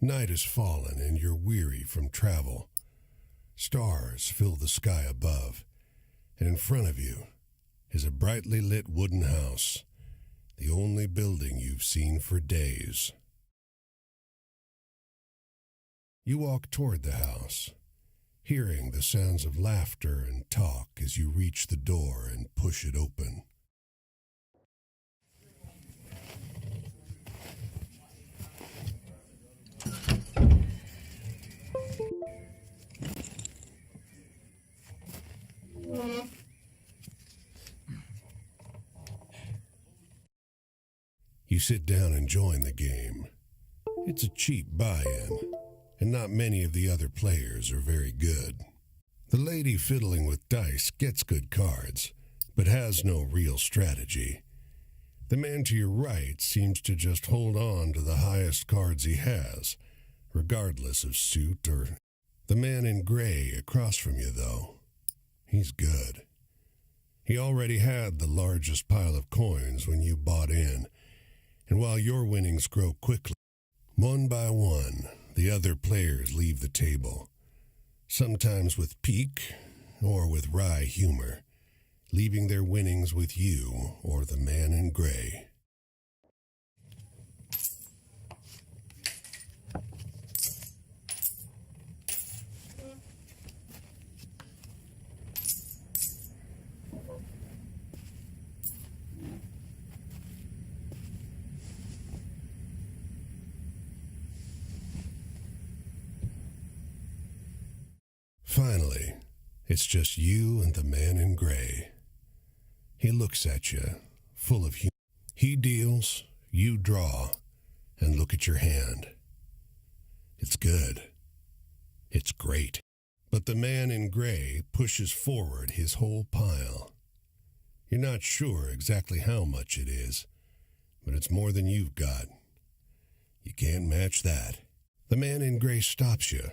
Night has fallen and you're weary from travel. Stars fill the sky above, and in front of you is a brightly lit wooden house, the only building you've seen for days. You walk toward the house, hearing the sounds of laughter and talk as you reach the door and push it open. You sit down and join the game. It's a cheap buy-in, and not many of the other players are very good. The lady fiddling with dice gets good cards, but has no real strategy. The man to your right seems to just hold on to the highest cards he has, regardless of suit or... The man in gray across from you, though, he's good. He already had the largest pile of coins when you bought in, and while your winnings grow quickly, one by one, the other players leave the table, sometimes with pique or with wry humor, leaving their winnings with you or the man in gray. Finally, it's just you and the man in gray. He looks at you, full of humor. He deals, you draw, and look at your hand. It's good. It's great. But the man in gray pushes forward his whole pile. You're not sure exactly how much it is, but it's more than you've got. You can't match that. The man in gray stops you.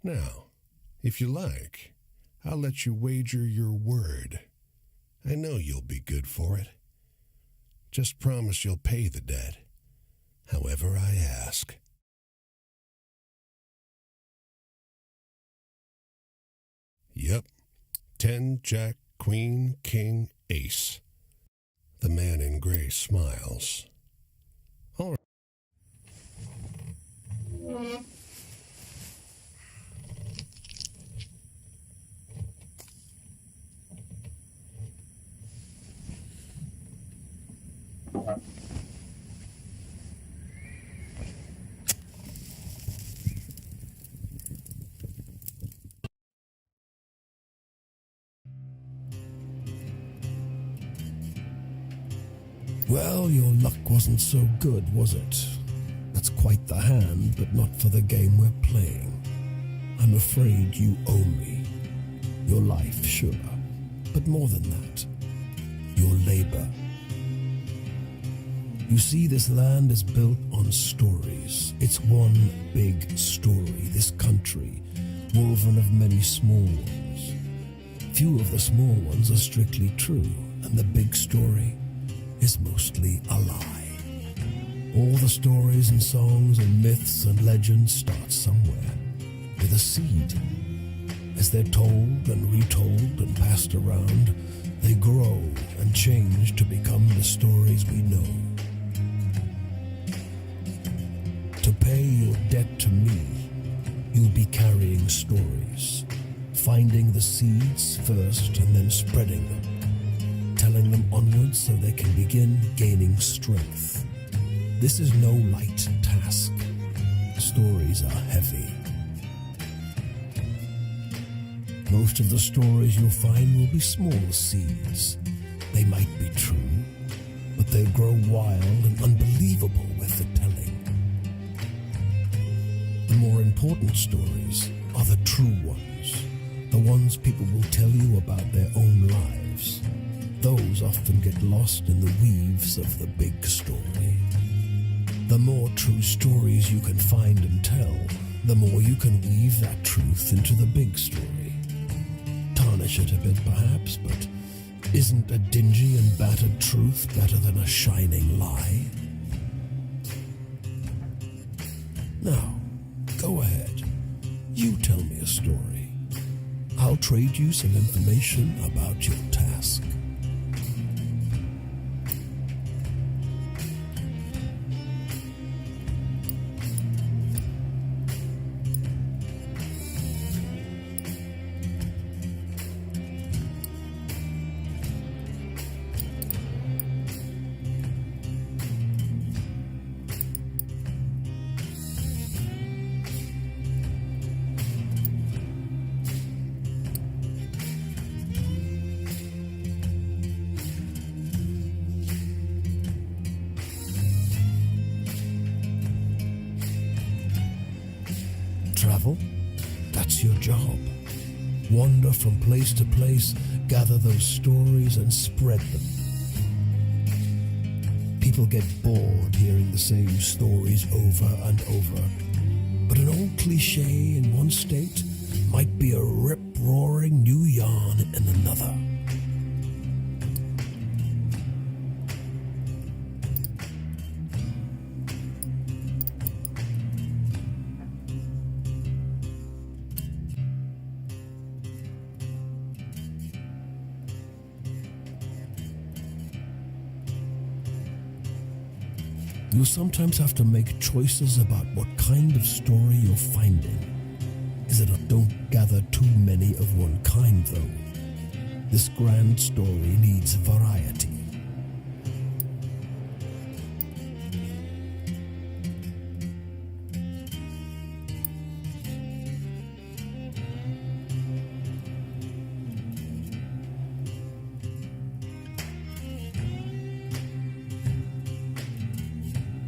Now, if you like, I'll let you wager your word. I know you'll be good for it. Just promise you'll pay the debt, however I ask. Yep, 10, Jack, Queen, King, Ace. The man in gray smiles. All right. Well, your luck wasn't so good, was it? That's quite the hand, but not for the game we're playing. I'm afraid you owe me. Your life, sure, but more than that, your labor. You see, this land is built on stories. It's one big story, this country, woven of many small ones. Few of the small ones are strictly true, and the big story is mostly a lie. All the stories and songs and myths and legends start somewhere, with a seed. As they're told and retold and passed around, they grow and change to become the stories we know. To pay your debt to me, you'll be carrying stories, finding the seeds first and then spreading them, telling them onwards so they can begin gaining strength. This is no light task. Stories are heavy. Most of the stories you'll find will be small seeds. They might be true, but they'll grow wild and unbelievable with the telling. The more important stories are the true ones, the ones people will tell you about their own lives. Those often get lost in the weaves of the big story. The more true stories you can find and tell, the more you can weave that truth into the big story. Tarnish it a bit perhaps, but isn't a dingy and battered truth better than a shining lie? Now, go ahead. You tell me a story. I'll trade you some information about your task. Travel? That's your job. Wander from place to place, gather those stories and spread them. People get bored hearing the same stories over and over. But an old cliché in one state might be a rip-roaring new yarn in another. You'll sometimes have to make choices about what kind of story you're finding. Is it a don't gather too many of one kind, though? This grand story needs variety.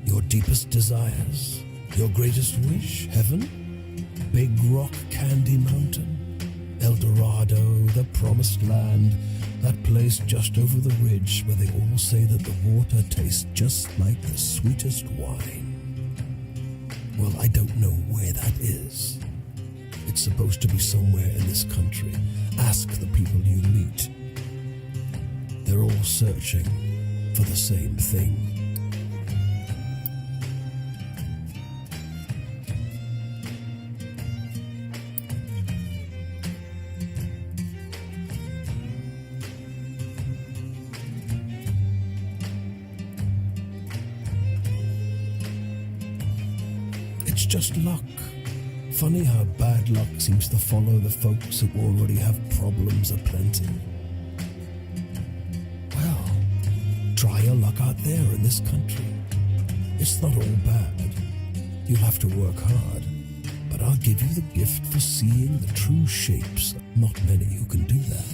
Your deepest desires, your greatest wish, heaven? Big rock candy mountain, El Dorado, the promised land, that place just over the ridge where they all say that the water tastes just like the sweetest wine. Well, I don't know where that is. It's supposed to be somewhere in this country. Ask the people you meet. They're all searching for the same thing. It's just luck. Funny how bad luck seems to follow the folks who already have problems aplenty. Well, try your luck out there in this country. It's not all bad. You'll have to work hard, but I'll give you the gift for seeing the true shapes. Not many who can do that.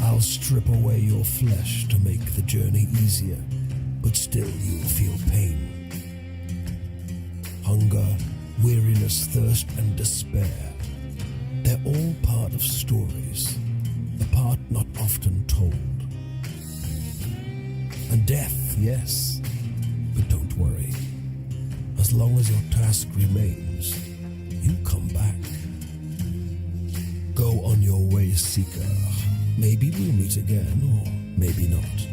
I'll strip away your flesh to make the journey easier, but still you'll feel pain. Hunger, weariness, thirst, and despair. They're all part of stories, the part not often told. And death, yes, but don't worry. As long as your task remains, you come back. Go on your way, seeker. Maybe we'll meet again, or maybe not.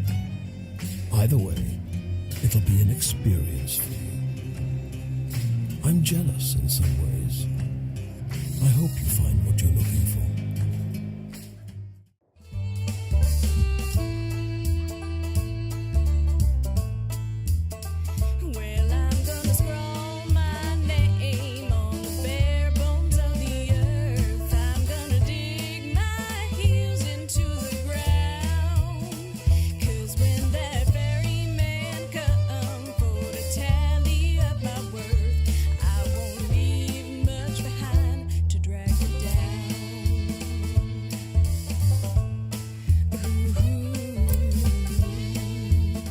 Either way, it'll be an experience for you. I'm jealous in some ways. I hope you find what you're looking for.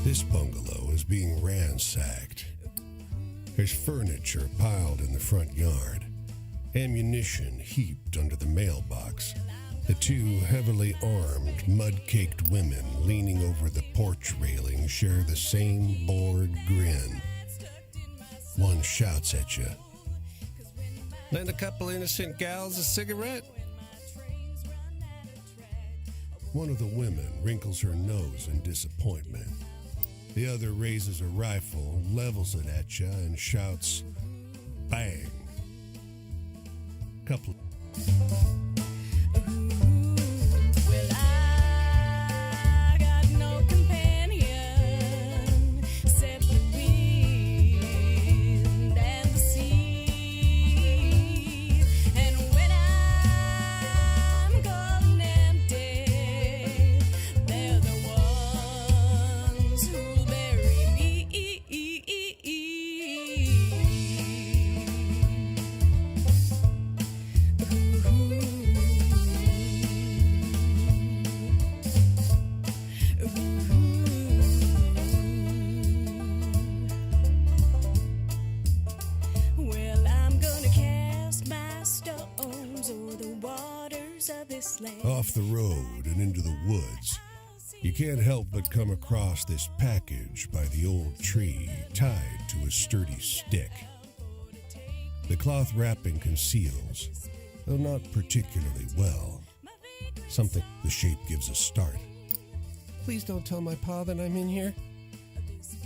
This bungalow is being ransacked. There's furniture piled in the front yard, ammunition heaped under the mailbox, The two heavily armed, mud-caked women leaning over the porch railing share the same bored grin. One shouts at you. "Lend a couple innocent gals a cigarette?" One of the women wrinkles her nose in disappointment. The other raises a rifle, levels it at you, and shouts, "Bang!" Couple. Well, I got no companion except the wind and the sea. And when I'm cold and empty, they're the ones who'll bury me. Well, I'm gonna cast my stones o'er the waters of this land. Off the road and into the woods, you can't help but come across this package by the old tree tied to a sturdy stick. The cloth wrapping conceals, though not particularly well, something. The shape gives a start. "Please don't tell my pa that I'm in here,"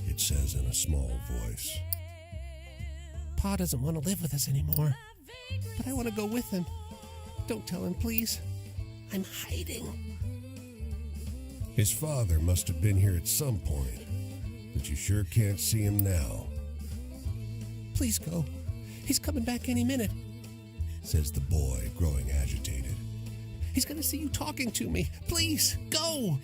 it says in a small voice. "Pa doesn't want to live with us anymore, but I want to go with him. Don't tell him, please. I'm hiding." His father must have been here at some point, but you sure can't see him now. "Please go. He's coming back any minute," says the boy, growing agitated. "He's going to see you talking to me. Please, go!"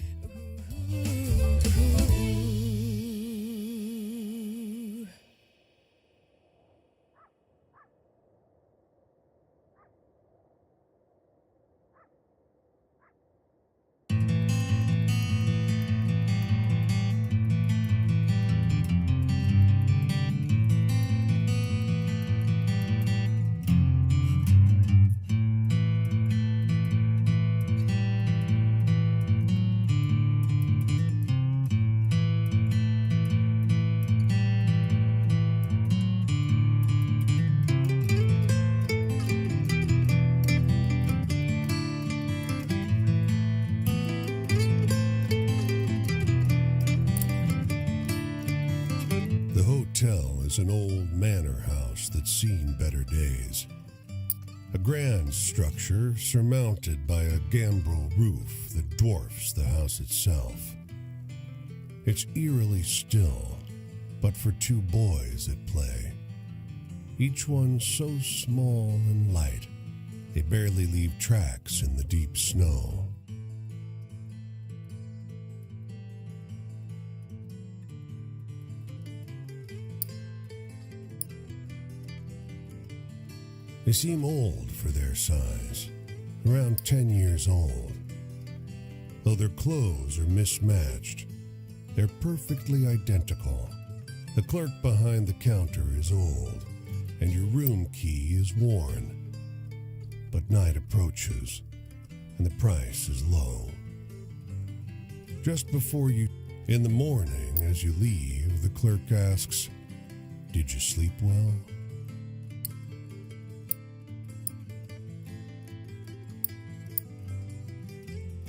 The hotel is an old manor house that's seen better days. A grand structure surmounted by a gambrel roof that dwarfs the house itself. It's eerily still, but for two boys at play. Each one so small and light, they barely leave tracks in the deep snow. They seem old for their size, around 10 years old. Though their clothes are mismatched, they're perfectly identical. The clerk behind the counter is old, and your room key is worn. But night approaches, and the price is low. Just before in the morning, as you leave, the clerk asks, "Did you sleep well?"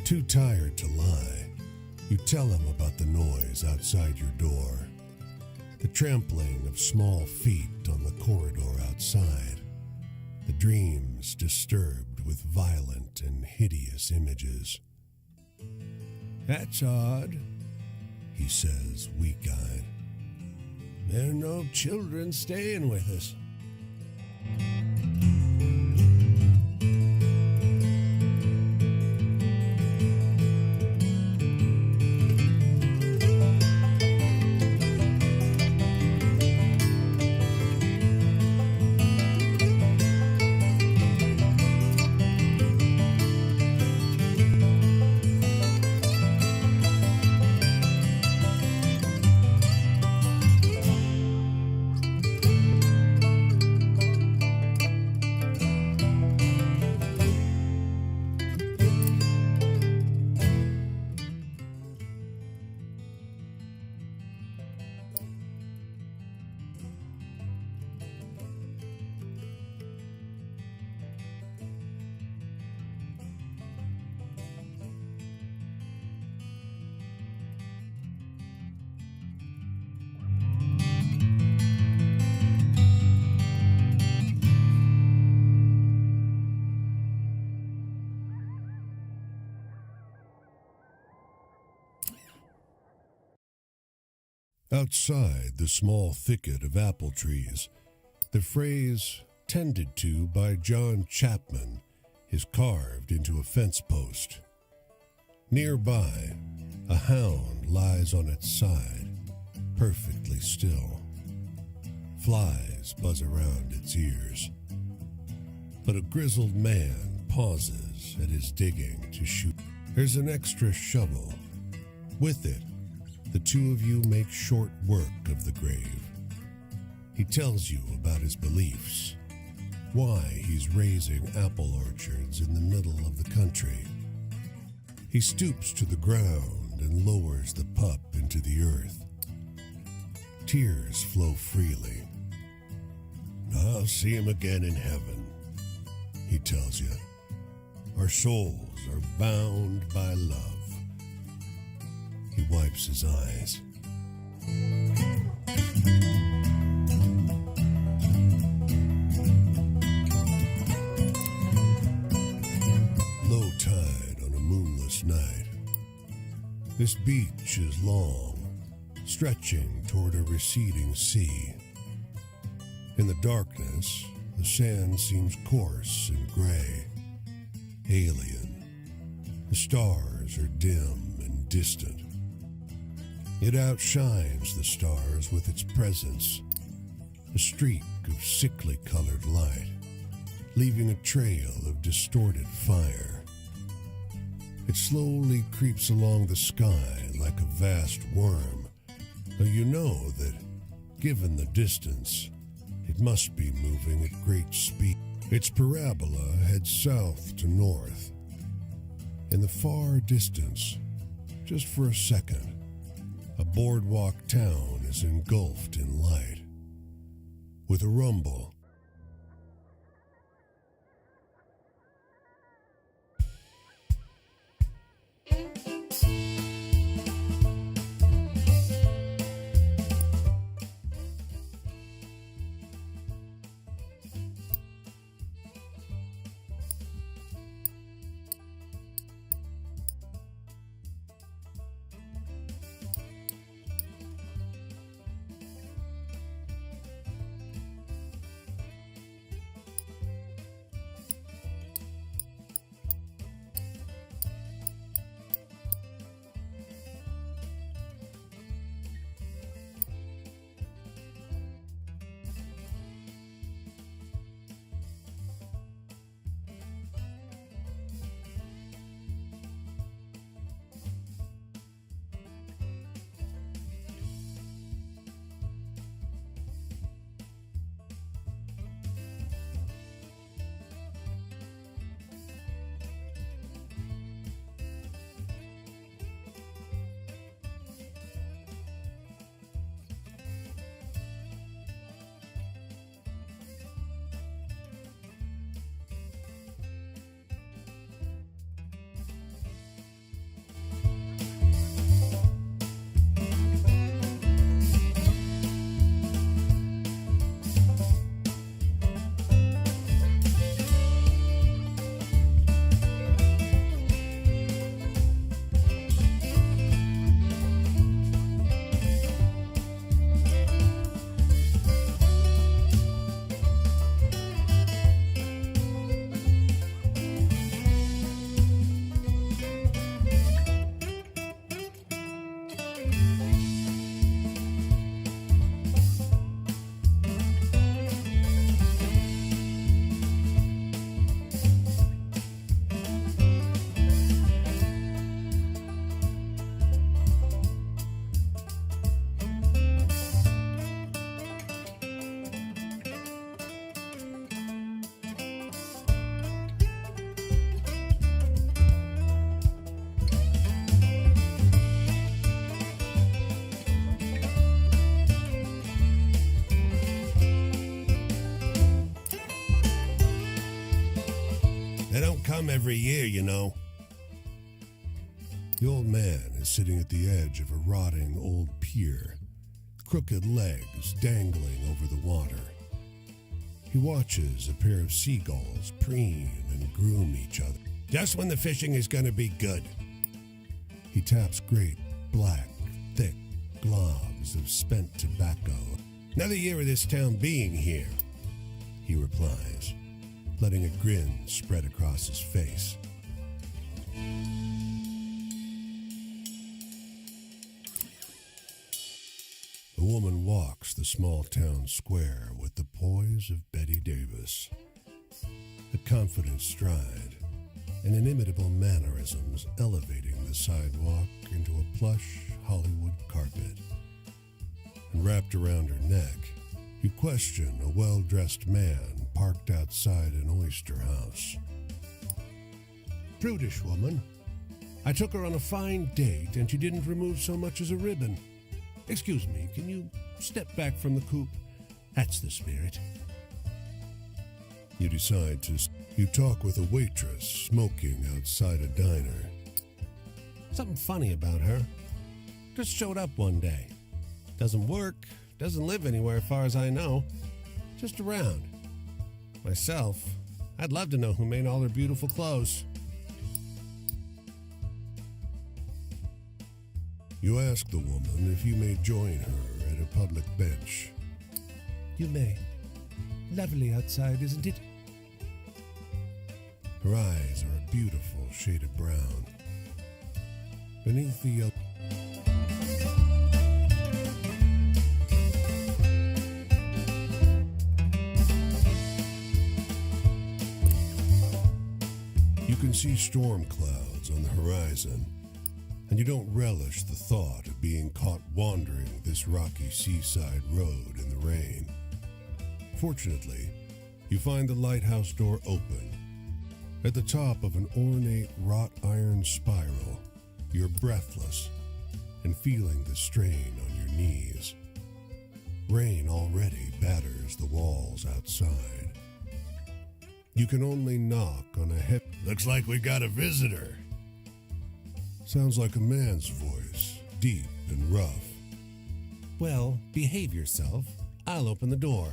Too tired to lie, you tell him about the noise outside your door, the trampling of small feet on the corridor outside, the dreams disturbed with violent and hideous images. "That's odd," he says, weak-eyed. "There are no children staying with us." Outside the small thicket of apple trees, the phrase "tended to by John Chapman" is carved into a fence post. Nearby, a hound lies on its side, perfectly still. Flies buzz around its ears. But a grizzled man pauses at his digging to shoot. There's an extra shovel. With it, the two of you make short work of the grave. He tells you about his beliefs, why he's raising apple orchards in the middle of the country. He stoops to the ground and lowers the pup into the earth. Tears flow freely. "I'll see him again in heaven," he tells you. "Our souls are bound by love." He wipes his eyes. Low tide on a moonless night. This beach is long, stretching toward a receding sea. In the darkness, the sand seems coarse and gray, alien. The stars are dim and distant. It outshines the stars with its presence, a streak of sickly colored light, leaving a trail of distorted fire. It slowly creeps along the sky like a vast worm, though you know that, given the distance, it must be moving at great speed. Its parabola heads south to north. In the far distance, just for a second, a boardwalk town is engulfed in light. With a rumble, they don't come every year, you know. The old man is sitting at the edge of a rotting old pier, crooked legs dangling over the water. He watches a pair of seagulls preen and groom each other, just when the fishing is going to be good. He taps great, black, thick globs of spent tobacco. Another year of this town being here, he replies, letting a grin spread across his face. The woman walks the small town square with the poise of Betty Davis. A confident stride and inimitable mannerisms elevating the sidewalk into a plush Hollywood carpet. And wrapped around her neck, you question a well-dressed man parked outside an oyster house. Prudish woman. I took her on a fine date and she didn't remove so much as a ribbon. Excuse me, can you step back from the coupe? That's the spirit. You decide to... You talk with a waitress smoking outside a diner. Something funny about her. Just showed up one day. Doesn't work, doesn't live anywhere far as I know. Just around. Myself, I'd love to know who made all her beautiful clothes. You ask the woman if you may join her at a public bench. You may. Lovely outside, isn't it? Her eyes are a beautiful shade of brown. Beneath the yellow... You can see storm clouds on the horizon, and you don't relish the thought of being caught wandering this rocky seaside road in the rain. Fortunately, you find the lighthouse door open. At the top of an ornate wrought iron spiral, you're breathless and feeling the strain on your knees. Rain already batters the walls outside. You can only knock on a head. Looks like we got a visitor. Sounds like a man's voice, deep and rough. Well, behave yourself. I'll open the door.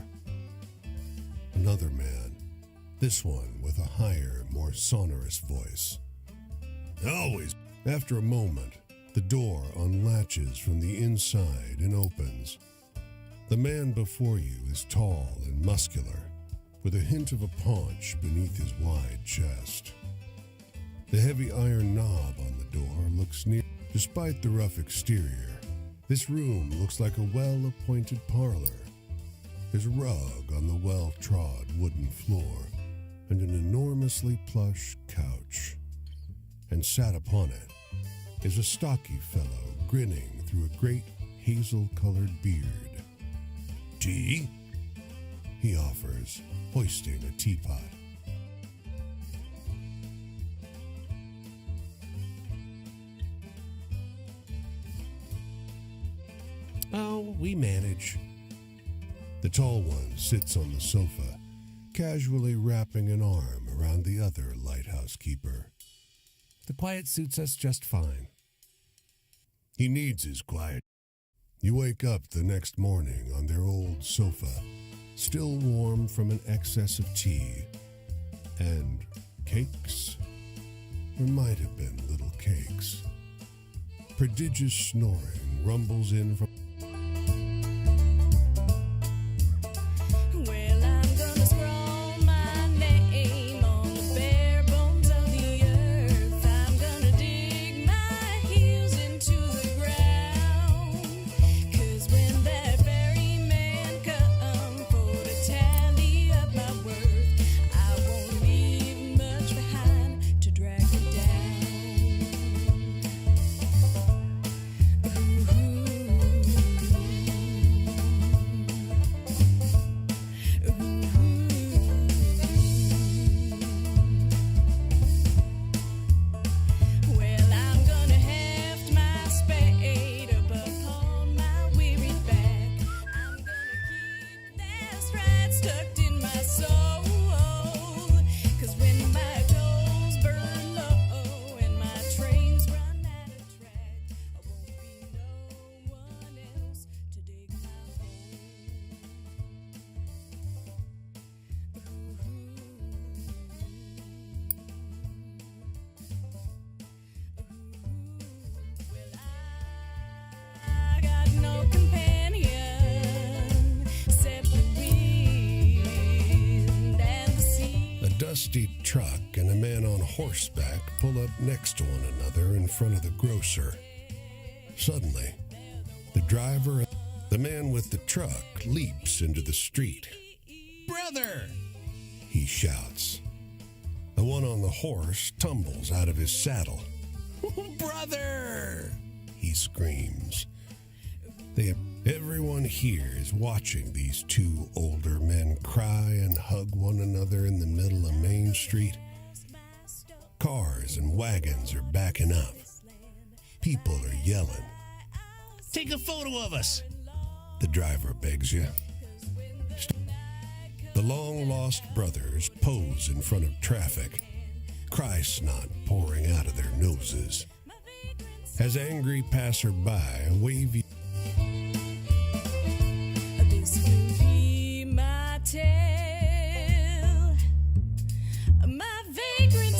Another man, this one with a higher, more sonorous voice. Always. After a moment, the door unlatches from the inside and opens. The man before you is tall and muscular, with a hint of a paunch beneath his wide chest. The heavy iron knob on the door looks near. Despite the rough exterior, this room looks like a well-appointed parlor. There's a rug on the well-trod wooden floor and an enormously plush couch. And sat upon it is a stocky fellow grinning through a great hazel-colored beard. Tea? He offers, hoisting a teapot. Oh, we manage. The tall one sits on the sofa, casually wrapping an arm around the other lighthouse keeper. The quiet suits us just fine. He needs his quiet. You wake up the next morning on their old sofa, still warm from an excess of tea. And cakes? There might have been little cakes. Prodigious snoring rumbles in from... Well, I'm gonna scrawl my name on the bare bones of the earth. I'm gonna dig my heels into the ground. 'Cause when that ferryman come for to tally up my worth, I won't leave much behind to drag me down. Ooh. emptied truck and a man on horseback pull up next to one another in front of the grocer. Suddenly, the man with the truck leaps into the street. Brother! He shouts. The one on the horse tumbles out of his saddle. Brother! He screams. Everyone here is watching these two older men cry and hug one another in the middle of Main Street. Cars and wagons are backing up. People are yelling. Take a photo of us! The driver begs you. The long-lost brothers pose in front of traffic, cry snot pouring out of their noses. As angry passerby wave you. This will be my tale, my vagrant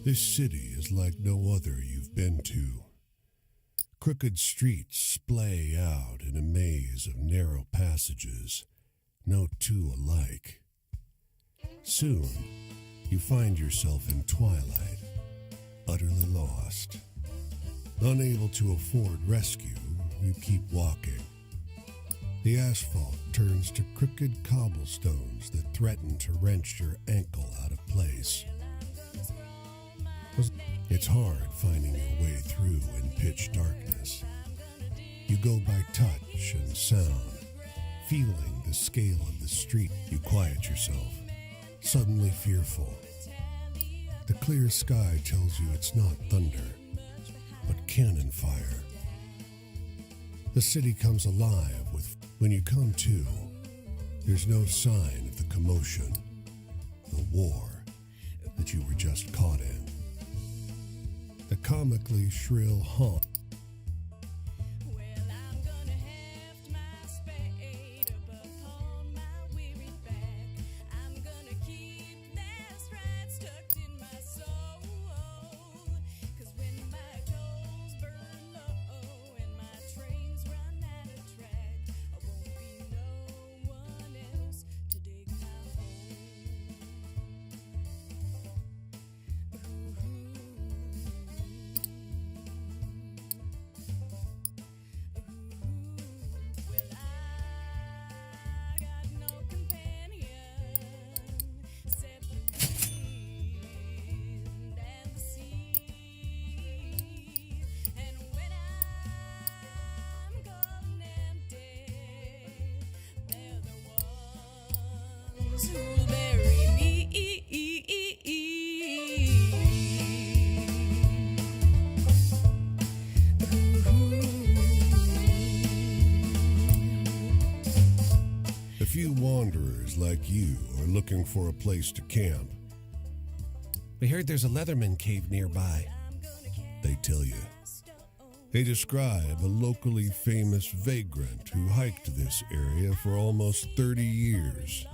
This city is like no other you've been to. Crooked streets splay out in a maze of narrow passages, no two alike. Soon, you find yourself in twilight, utterly lost. Unable to afford rescue, you keep walking. The asphalt turns to crooked cobblestones that threaten to wrench your ankle out of place. It's hard finding your way through in pitch darkness. You go by touch and sound, feeling the scale of the street. You quiet yourself, suddenly fearful. The clear sky tells you it's not thunder, but cannon fire. The city comes alive when you come to. There's no sign of the commotion, the war that you were just caught in. The comically shrill honk. Well, I'm gonna heft my spade up upon my weary back. I'm gonna keep that stride tucked in my soul. 'Cause when my coals burn low and my trains run out of track, I won't be no one else to dig my Well, I got no companion except the wind and the sea. And when I'm gone and dead, they're the ones who'll bury me. A few wanderers like you are looking for a place to camp. We heard there's a Leatherman cave nearby. They tell you. They describe a locally famous vagrant who hiked this area for almost 30 years.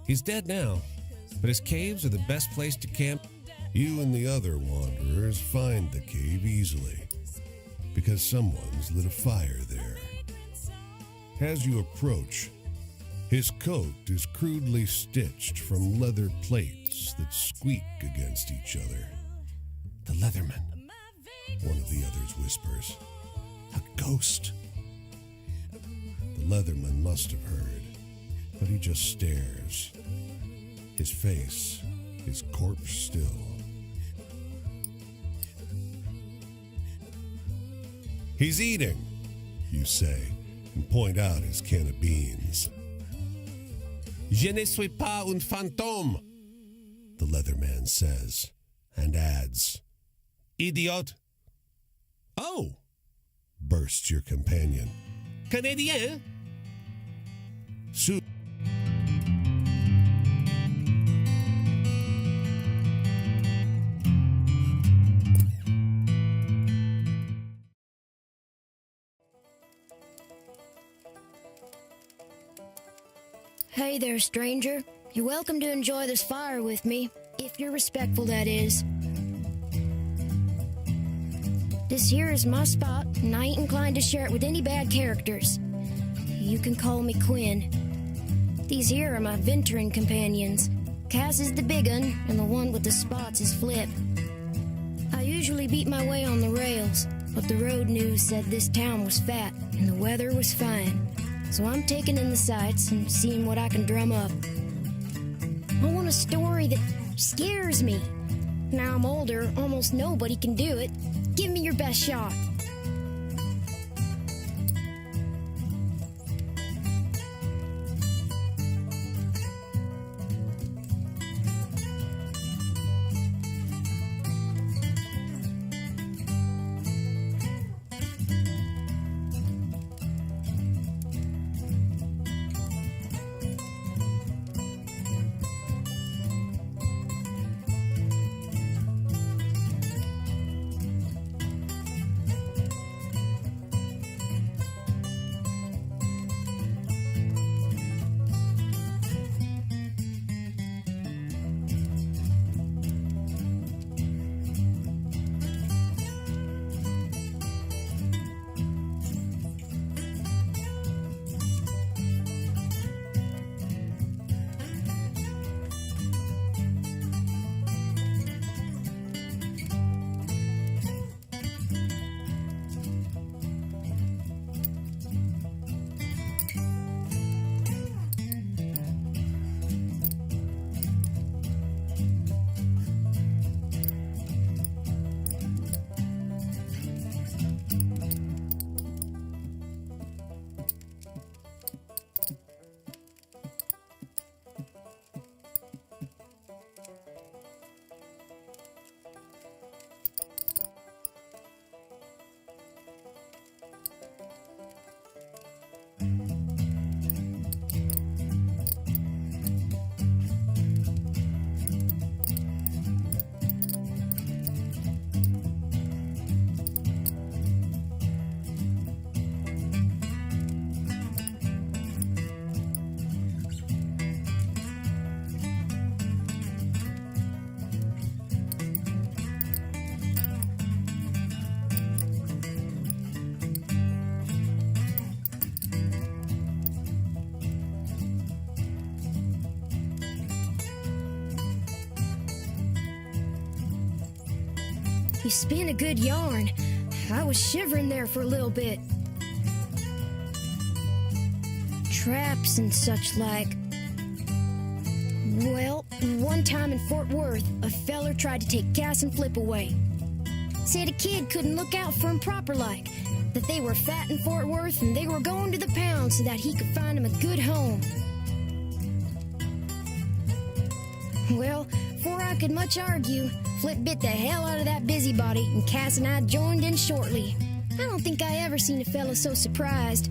He's dead now, but his caves are the best place to camp. You and the other wanderers find the cave easily because someone's lit a fire there. As you approach, his coat is crudely stitched from leather plates that squeak against each other. The Leatherman. One of the others whispers. A ghost. The Leatherman must have heard, but he just stares. His face is corpse still. He's eating, you say, and point out his can of beans. Je ne suis pas un fantôme, The Leatherman says, and adds, idiot. Oh, bursts your companion. Canadien. Soon, Hey there, stranger. You're welcome to enjoy this fire with me, if you're respectful, that is. This here is my spot, and I ain't inclined to share it with any bad characters. You can call me Quinn. These here are my venturing companions. Cass is the big un, and the one with the spots is Flip. I usually beat my way on the rails, but the road news said this town was fat, and the weather was fine. So I'm taking in the sights and seeing what I can drum up. I want a story that scares me. Now I'm older, almost nobody can do it. Give me your best shot. You spin a good yarn. I was shivering there for a little bit. Traps and such like. Well, one time in Fort Worth, a feller tried to take Cass and Flip away. Said a kid couldn't look out for him proper like. That they were fat in Fort Worth and they were going to the pound so that he could find him a good home. Well, before I could much argue, Flip bit the hell out of that busybody, and Cass and I joined in shortly. I don't think I ever seen a fella so surprised.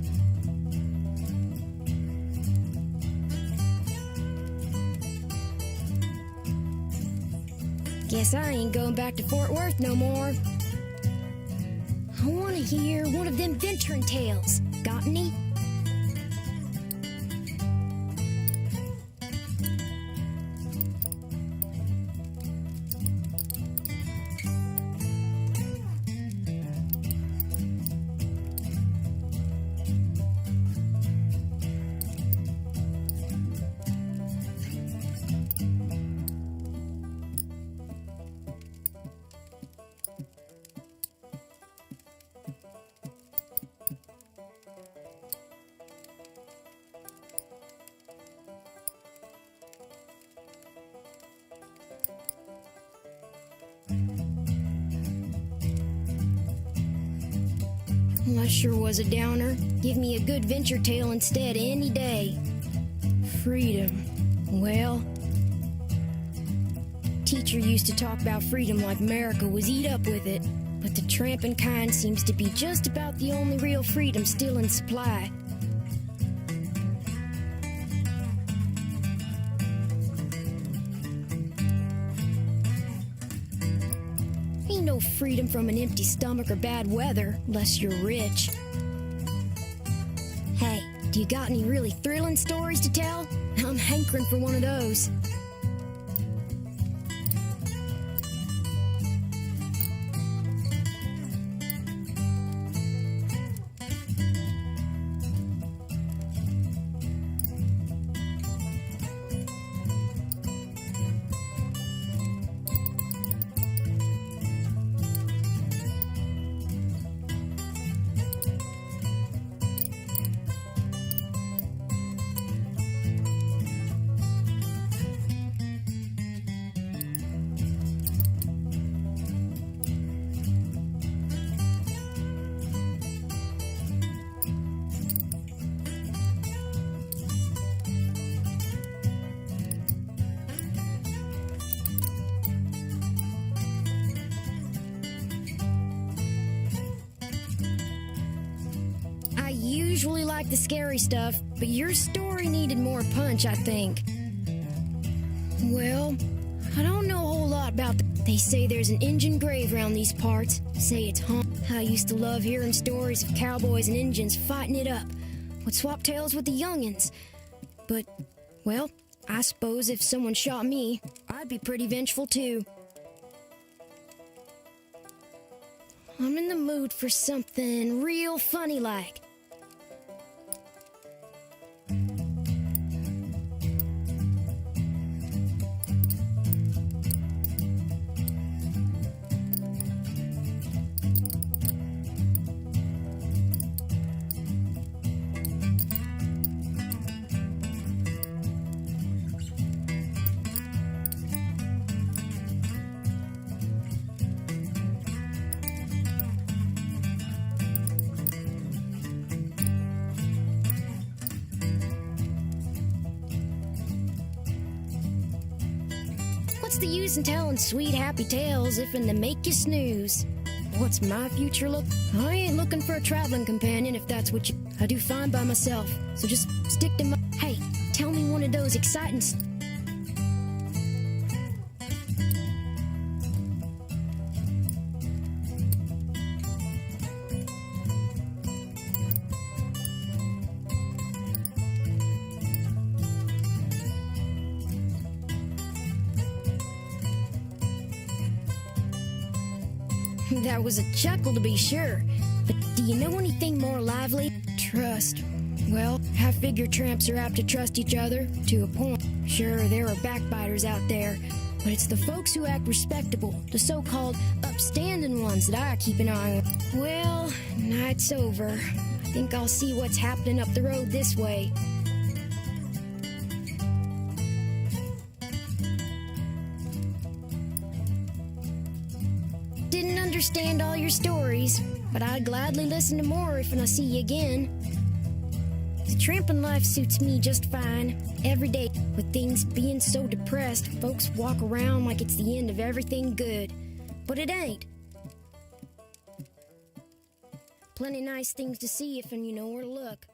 Guess I ain't going back to Fort Worth no more. I want to hear one of them venturing tales. Got any? I sure was a downer. Give me a good venture tale instead any day. Freedom. Well, teacher used to talk about freedom like America was eat up with it. But the tramping kind seems to be just about the only real freedom still in supply. Ain't no freedom from an empty stomach or bad weather, unless you're rich. Hey, do Do you got any really thrilling stories to tell? I'm hankering for one of those. I usually like the scary stuff, but your story needed more punch, I think. Well, I don't know a whole lot about They say there's an Injun grave around these parts. Say it's haunted. I used to love hearing stories of cowboys and Injuns fighting it up. Would swap tales with the youngins. But, well, I suppose if someone shot me, I'd be pretty vengeful too. I'm in the mood for something real funny like. What's the use in telling sweet, happy tales if in they make you snooze? What's my future look? I ain't looking for a traveling companion if that's what you... I do fine by myself, so just stick to my... Hey, tell me one of those exciting... That was a chuckle to be sure, but do you know anything more lively? Trust. Well, I figure tramps are apt to trust each other, to a point. Sure, there are backbiters out there, but it's the folks who act respectable, the so-called upstanding ones that I keep an eye on. Well, night's over. I think I'll see what's happening up the road this way. Didn't understand all your stories, but I'd gladly listen to more if I see you again. The tramping life suits me just fine. Every day, with things being so depressed, folks walk around like it's the end of everything good. But it ain't. Plenty nice things to see if and you know where to look.